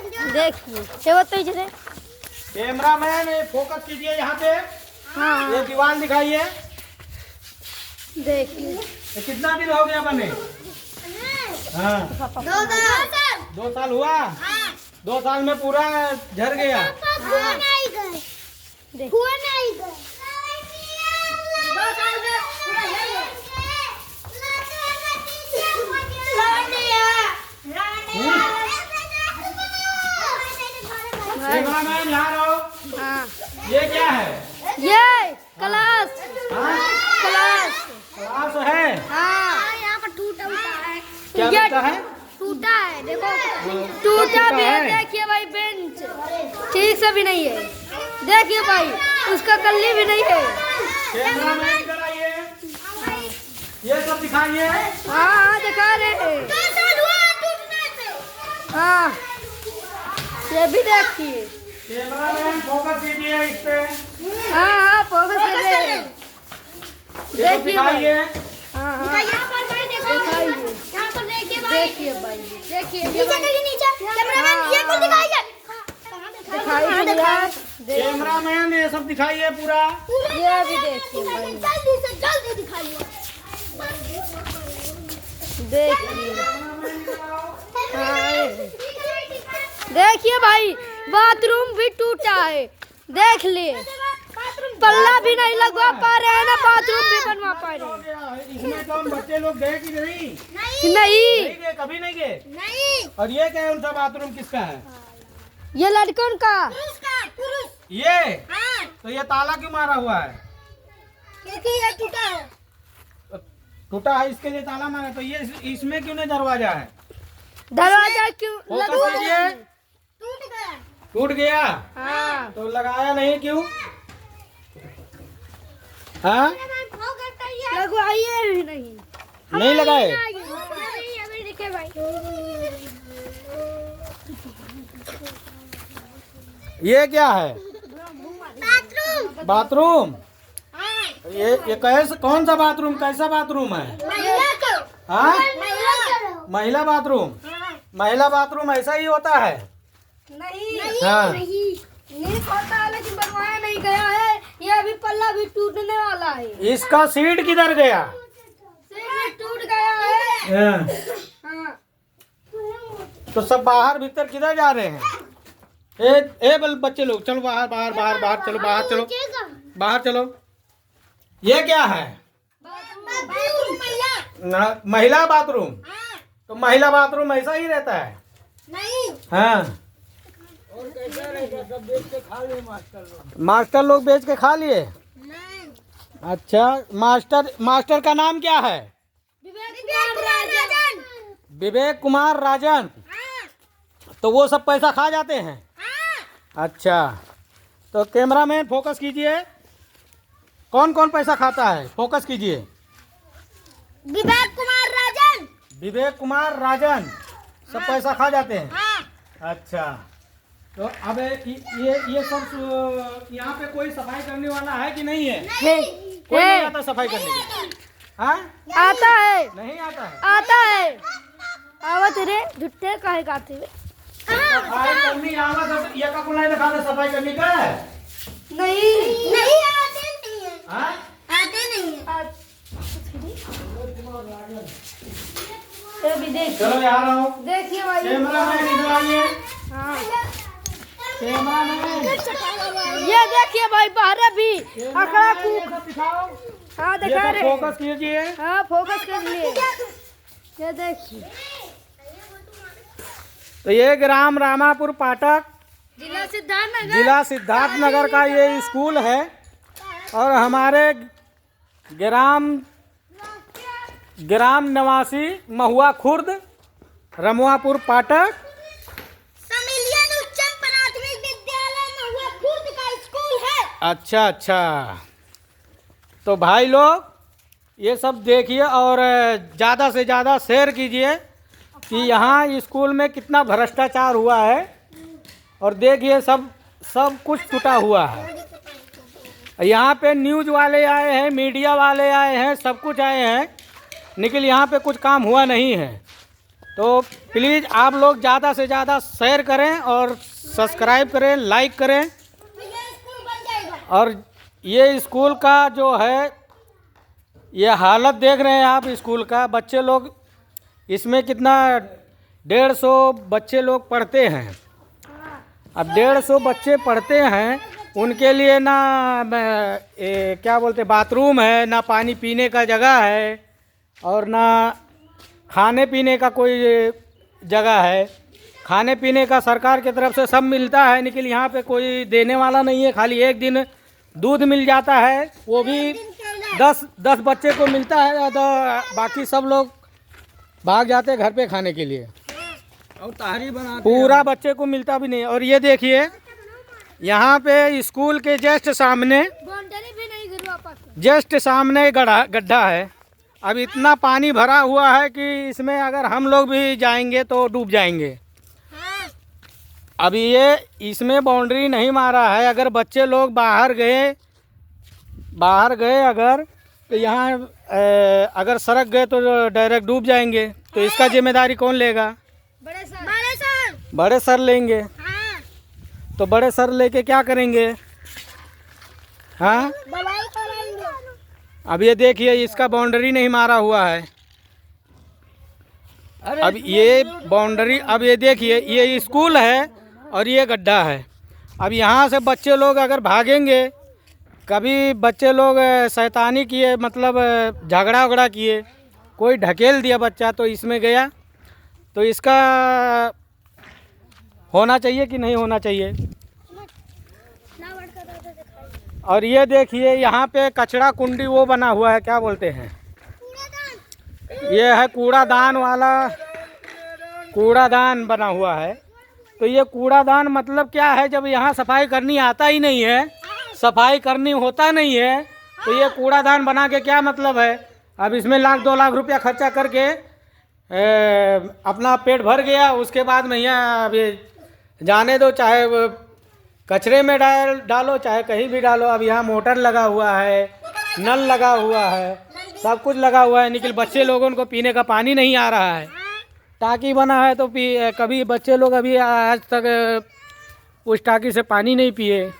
देखिए ये बताइए जरा। कैमरा मैन फोकस कीजिए यहाँ पे। हाँ ये दीवार दिखाइए। देखिए ये कितना दिन हो गया बने? हाँ 2 साल हुआ। 2 साल में पूरा झड़ गया। कैमरा मैन यहाँ रहो। हाँ ये क्या है? ये क्लास हाँ? क्लास है। हाँ यहाँ पर टूटा है। क्या लगता है? टूटा है देखो, टूटा भी है। देखिए भाई बेंच ठीक से भी नहीं है। देखिए भाई उसका कल्ली भी नहीं है। कैमरा मैन इधर आइए। ये सब दिखाइए। हाँ हाँ दिखा रहे हैं। हाँ ये भी देखिए। कैमरा मैन फोकस कीजिए इस पे। हाँ हाँ फोकस कर रहे हैं। ये सब दिखाइए। हाँ हाँ दिखाइए। देखिए भाई देखिए दिखाइए यार। कैमरा मैन ये सब दिखाइए पूरा। ये भी देखिए भाई देखिए। हाँ देखिए भाई बाथरूम भी टूटा है। देख ले पल्ला भी नहीं लगवा पा रहे हैं ना, बाथरूम भी बनवा पा रहे हैं। इसमें तो हम बच्चे लोग गए कि नहीं? नहीं गए, कभी नहीं गए। और ये क्या है? उनका बाथरूम किसका है? ये लड़कन का। ये तो ये ताला क्यों मारा हुआ है? टूटा है इसके लिए ताला मारा। तो ये इसमें क्यों नहीं दरवाजा है? दरवाजा क्यों फोकस कीजिए। टूट गया। हाँ तो लगाया नहीं क्यों? हाँ लगवाइए भी नहीं। नहीं लगाए। ये क्या है? बाथरूम। ये कैसे, कौन सा बाथरूम, कैसा बाथरूम है? हाँ महिला बाथरूम। महिला बाथरूम ऐसा ही होता है? नहीं हाँ नहीं पता है, लेकिन बनवाया नहीं गया है। ये अभी पल्ला भी टूटने वाला है। इसका सीट किधर गया? सीट टूट गया है। हाँ तो सब बाहर भीतर किधर जा रहे हैं? बच्चे लोग चलो बाहर बाहर बाहर बाहर चलो, बाहर चलो, बाहर चलो। ये क्या है? महिला बाथरूम। तो महिला बाथरूम ऐसा ही रहता है? नहीं हाँ मास्टर लोग बेच के खा लिए। अच्छा मास्टर का नाम क्या है? विवेक कुमार राजन। तो वो सब पैसा खा जाते हैं? अच्छा तो कैमरा मैन फोकस कीजिए। कौन कौन पैसा खाता है? फोकस कीजिए। विवेक कुमार राजन। विवेक कुमार राजन सब पैसा खा जाते हैं? अच्छा तो अब ये सब यहाँ पे कोई सफाई करने वाला है कि नहीं है? कोई नहीं आता सफाई करने के लिए? हाँ आता है। नहीं आता है? आता है। आवत रे झुट्टे काहे गाते हुए। सफाई करनी आवत ये का कुलाई दिखा दे सफाई करनी का है? नहीं नहीं आते नहीं है। हाँ आते नहीं है। ये भी देखिए। चलो यहाँ रहो। देखिए भाई कैमरा मैन इधर आइए। हाँ कैमरा मैन ये देखिए भाई बाहर भी अकड़ा कूक। दिखाओ। हाँ ये दिखा सब रहे। फोकस कीजिए। हाँ फोकस कर लिए। ये देखिए तो ये ग्राम रामापुर पाठक जिला सिद्धार्थनगर का ये स्कूल है। और हमारे ग्राम निवासी महुआ खुर्द रमुआपुर पाठक उच्चतर प्राथमिक विद्यालय महुआ खुर्द का स्कूल है। अच्छा अच्छा तो भाई लोग ये सब देखिए और ज़्यादा से ज़्यादा शेयर कीजिए कि यहाँ स्कूल में कितना भ्रष्टाचार हुआ है। और देखिए सब कुछ टूटा हुआ है। यहाँ पे न्यूज़ वाले आए हैं, मीडिया वाले आए हैं, सब कुछ आए हैं, लेकिन यहाँ पे कुछ काम हुआ नहीं है। तो प्लीज़ आप लोग ज़्यादा से ज़्यादा शेयर करें और सब्सक्राइब करें, लाइक करें। और ये स्कूल का जो है ये हालत देख रहे हैं आप स्कूल का। बच्चे लोग इसमें कितना 150 बच्चे लोग पढ़ते हैं। अब 150 बच्चे पढ़ते हैं, उनके लिए ना क्या बोलते बाथरूम है, ना पानी पीने का जगह है, और ना खाने पीने का कोई जगह है। खाने पीने का सरकार की तरफ से सब मिलता है, लेकिन यहाँ पे कोई देने वाला नहीं है। खाली एक दिन दूध मिल जाता है, वो भी 10 बच्चे को मिलता है, तो बाकी सब लोग भाग जाते हैं घर पे खाने के लिए। और तारी बनाते पूरा बच्चे को मिलता भी नहीं। और ये देखिए यहाँ पे स्कूल के जस्ट सामने बाउंड्री भी नहीं गिरवा पाते। जस्ट सामने गड्ढा है। अब इतना पानी भरा हुआ है कि इसमें अगर हम लोग भी जाएंगे तो डूब जाएंगे। अभी ये इसमें बाउंड्री नहीं मारा है। अगर बच्चे लोग बाहर गए अगर, तो यहाँ अगर सड़क गए तो डायरेक्ट डूब जाएंगे। तो इसका जिम्मेदारी कौन लेगा? बड़े सर लेंगे। तो बड़े सर लेके क्या करेंगे? हाँ, अब ये देखिए इसका बाउंड्री नहीं मारा हुआ है। अब ये बाउंड्री, अब ये देखिए ये स्कूल है और ये गड्ढा है। अब यहाँ से बच्चे लोग अगर भागेंगे, कभी बच्चे लोग शैतानी किए, मतलब झगड़ा वगड़ा किए, कोई ढकेल दिया बच्चा तो इसमें गया, तो इसका होना चाहिए कि नहीं होना चाहिए? और ये देखिए यहाँ पे कचरा कुंडी वो बना हुआ है, क्या बोलते हैं, ये है कूड़ादान वाला, कूड़ादान बना हुआ है। तो ये कूड़ादान मतलब क्या है? जब यहाँ सफाई करनी आता ही नहीं है, सफाई करनी होता नहीं है, तो ये कूड़ादान बना के क्या मतलब है? अब इसमें 1-2 लाख रुपया खर्चा करके अपना पेट भर गया, उसके बाद में यहाँ अब ये जाने दो, चाहे कचरे में डालो चाहे कहीं भी डालो। अब यहाँ मोटर लगा हुआ है, नल लगा हुआ है, सब कुछ लगा हुआ है, लेकिन बच्चे लोगों को पीने का पानी नहीं आ रहा है। टाकी बना है तो कभी बच्चे लोग अभी आज तक उस टाकी से पानी नहीं पिए।